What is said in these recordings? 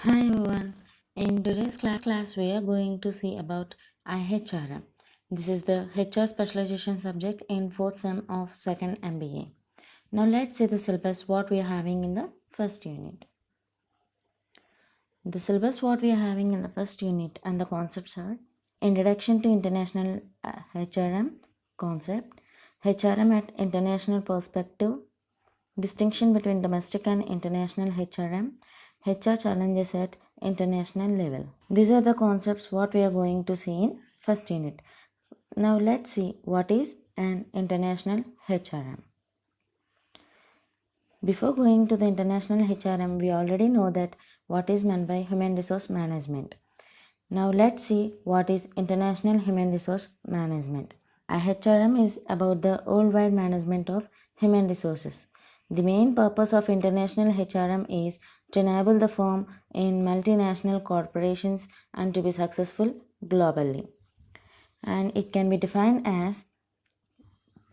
Hi everyone. In today's class we are going to see about IHRM. This is the HR specialization subject in 4th sem of 2nd MBA. Now let's see the syllabus what we are having in the first unit. The syllabus what we are having in the first unit and the concepts are Introduction to International HRM concept, HRM at international perspective, distinction between domestic and international HRM, HR challenges at international level. These are the concepts what we are going to see in first unit. Now let's see what is an international HRM. Before going to the international HRM, we already know that what is meant by human resource management. Now let's see what is international human resource management. IHRM is about the worldwide management of human resources. The main purpose of international HRM is to enable the firm in multinational corporations and to be successful globally. And it can be defined as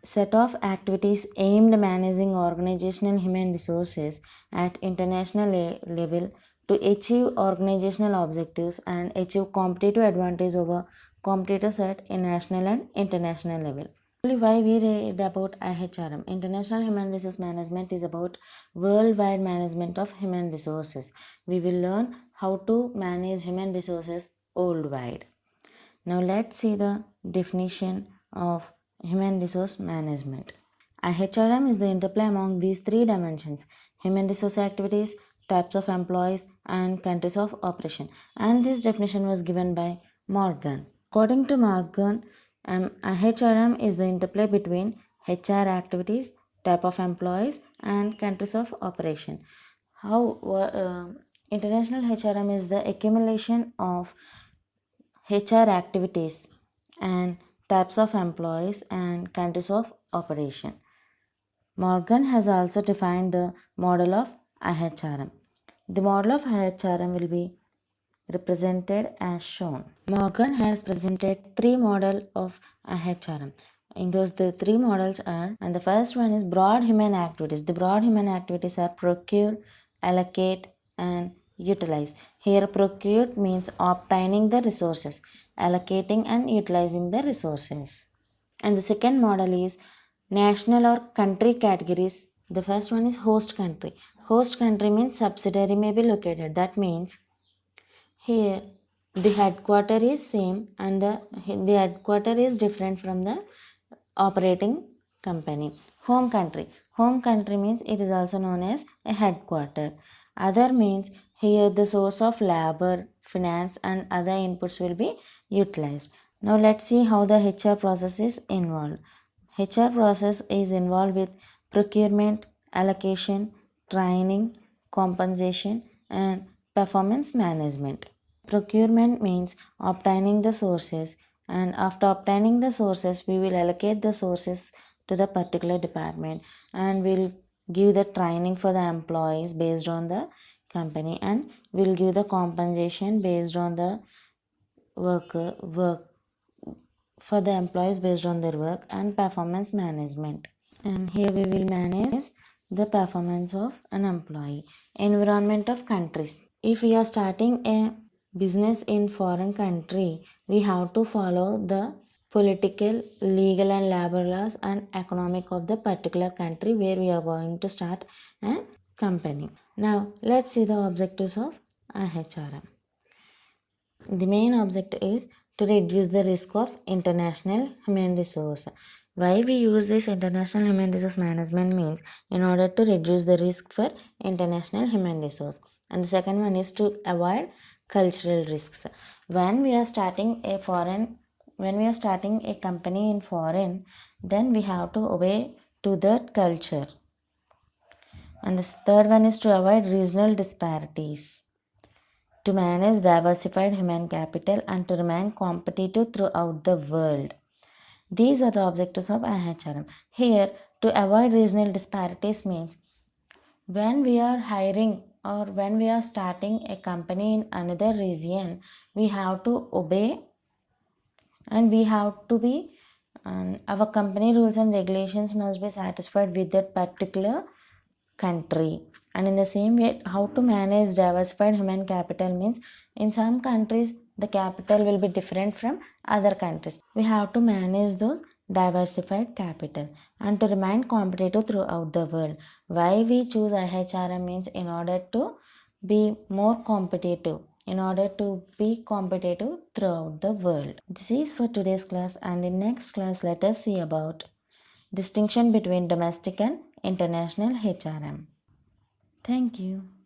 set of activities aimed managing organizational human resources at international level to achieve organizational objectives and achieve competitive advantage over competitors at national and international level. Why we read about IHRM? International Human Resource Management is about worldwide management of human resources. We will learn how to manage human resources worldwide. Now let's see the definition of human resource management. IHRM is the interplay among these three dimensions: human resource activities, types of employees, and countries of operation. And this definition was given by Morgan. According to Morgan, IHRM is the interplay between HR activities, type of employees, and countries of operation. International HRM is the accumulation of HR activities and types of employees and countries of operation. Morgan has also defined the model of IHRM. The model of IHRM will be represented as shown. Morgan has presented three models of IHRM. In those, the three models are, and the first one is broad human activities. The broad human activities are procure, allocate, and utilize. Here, procure means obtaining the resources, allocating and utilizing the resources. And the second model is national or country categories. The first one is host country. Host country means subsidiary may be located. That means here the headquarter is same and the headquarter is different from the operating company. Home country. Home country means it is also known as a headquarter. Other means here the source of labor, finance and other inputs will be utilized. Now let's see how the HR process is involved. HR process is involved with procurement, allocation, training, compensation and performance management. Procurement means obtaining the sources, and after obtaining the sources we will allocate the sources to the particular department and will give the training for the employees based on the company and will give the compensation based on the work for the employees based on their work and performance management. And here we will manage the performance of an employee. Environment of countries. If we are starting a business in foreign country, we have to follow the political, legal and labor laws and economic of the particular country where we are going to start a company. Now let's see the objectives of IHRM. The main objective is to reduce the risk of international human resource. Why we use this international human resource management means in order to reduce the risk for international human resource. And the second one is to avoid cultural risks. When we are starting a company in foreign, then we have to obey to that culture. And the third one is to avoid regional disparities, to manage diversified human capital and to remain competitive throughout the world. These are the objectives of IHRM. Here, to avoid regional disparities means when we are hiring or when we are starting a company in another region, we have to obey and we have to be, our company rules and regulations must be satisfied with that particular country. And in the same way, how to manage diversified human capital means in some countries the capital will be different from other countries. We have to manage those diversified capital and to remain competitive throughout the world. Why we choose IHRM means in order to be more competitive, in order to be competitive throughout the world. This is for today's class, and in next class let us see about distinction between domestic and international HRM. Thank you.